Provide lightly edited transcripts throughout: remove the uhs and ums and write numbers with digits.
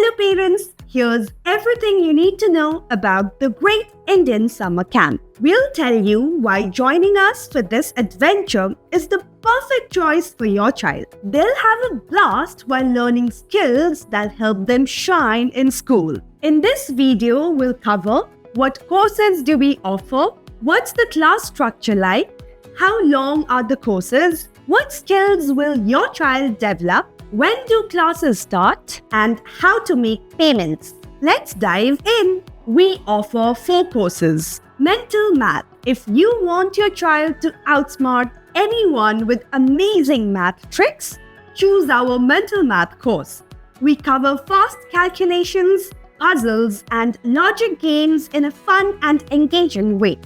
Hello parents, here's everything you need to know about the Great Indian Summer Camp. We'll tell you why joining us for this adventure is the perfect choice for your child. They'll have a blast while learning skills that help them shine in school. In this video, we'll cover what courses do we offer, what's the class structure like, how long are the courses, what skills will your child develop, when do classes start, and how to make payments. Let's dive in. We offer 4 courses. Mental Math. If you want your child to outsmart anyone with amazing math tricks, choose our Mental Math course. We cover fast calculations, puzzles, and logic games in a fun and engaging way.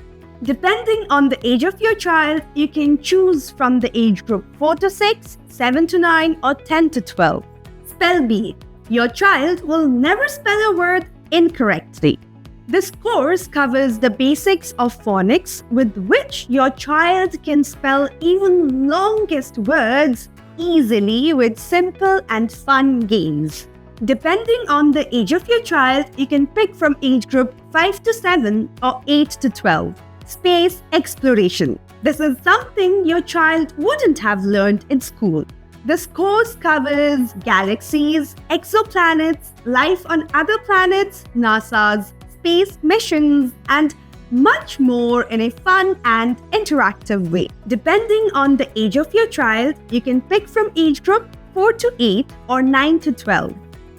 Depending on the age of your child, you can choose from the age group 4 to 6, 7 to 9, or 10 to 12. Spell Bee. Your child will never spell a word incorrectly. This course covers the basics of phonics with which your child can spell even longest words easily with simple and fun games. Depending on the age of your child, you can pick from age group 5 to 7 or 8 to 12. Space Exploration. This is something your child wouldn't have learned in school. This course covers galaxies, exoplanets, life on other planets, NASA's space missions, and much more in a fun and interactive way. Depending on the age of your child, you can pick from age group 4 to 8 or 9 to 12.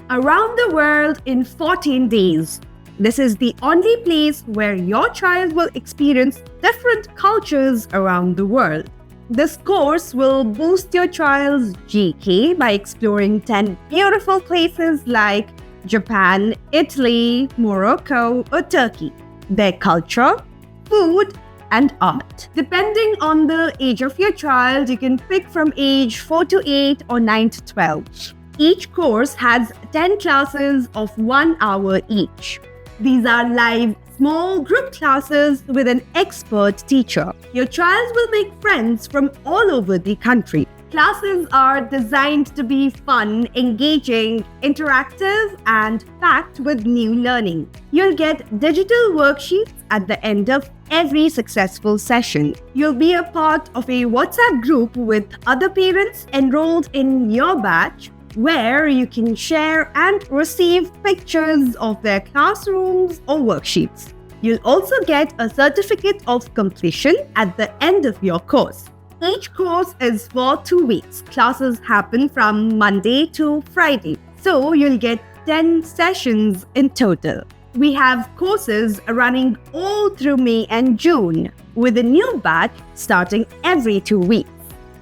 Around the world in 14 days. This is the only place where your child will experience different cultures around the world. This course will boost your child's GK by exploring 10 beautiful places like Japan, Italy, Morocco, or Turkey, their culture, food, and art. Depending on the age of your child, you can pick from age 4 to 8 or 9 to 12. Each course has 10 classes of 1 hour each. These are live small group classes with an expert teacher. Your child will make friends from all over the country. Classes are designed to be fun, engaging, interactive, and packed with new learning. You'll get digital worksheets at the end of every successful session. You'll be a part of a WhatsApp group with other parents enrolled in your batch, where you can share and receive pictures of their classrooms or worksheets. You'll also get a certificate of completion at the end of your course. Each course is for 2 weeks. Classes happen from Monday to Friday, so you'll get 10 sessions in total. We have courses running all through May and June, with a new batch starting every 2 weeks.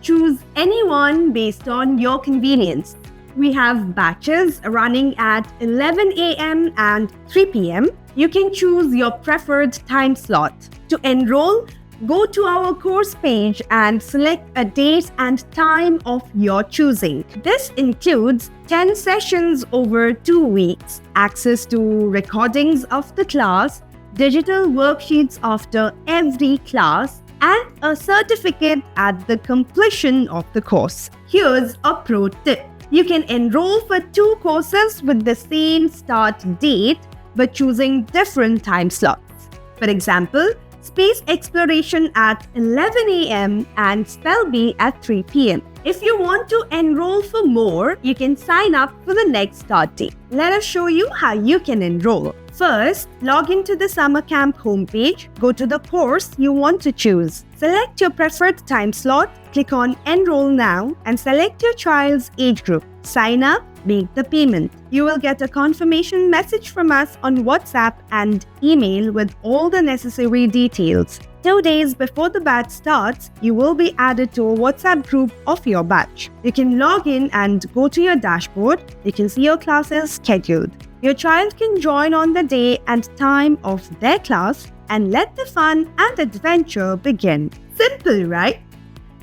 Choose anyone based on your convenience. We have batches running at 11 a.m. and 3 p.m. You can choose your preferred time slot. To enroll, go to our course page and select a date and time of your choosing. This includes 10 sessions over 2 weeks, access to recordings of the class, digital worksheets after every class, and a certificate at the completion of the course. Here's a pro tip. You can enroll for 2 courses with the same start date but choosing different time slots. For example, Space Exploration at 11 a.m. and Spell Bee at 3 p.m. If you want to enroll for more, you can sign up for the next start date. Let us show you how you can enroll. First, log into the summer camp homepage, go to the course you want to choose. Select your preferred time slot, click on Enroll Now, and select your child's age group. Sign up, make the payment. You will get a confirmation message from us on WhatsApp and email with all the necessary details. 2 days before the batch starts, you will be added to a WhatsApp group of your batch. You can log in and go to your dashboard. You can see your classes scheduled. Your child can join on the day and time of their class and let the fun and adventure begin. Simple, right?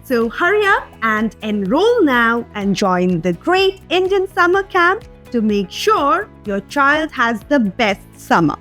So hurry up and enroll now and join the Great Indian Summer Camp to make sure your child has the best summer.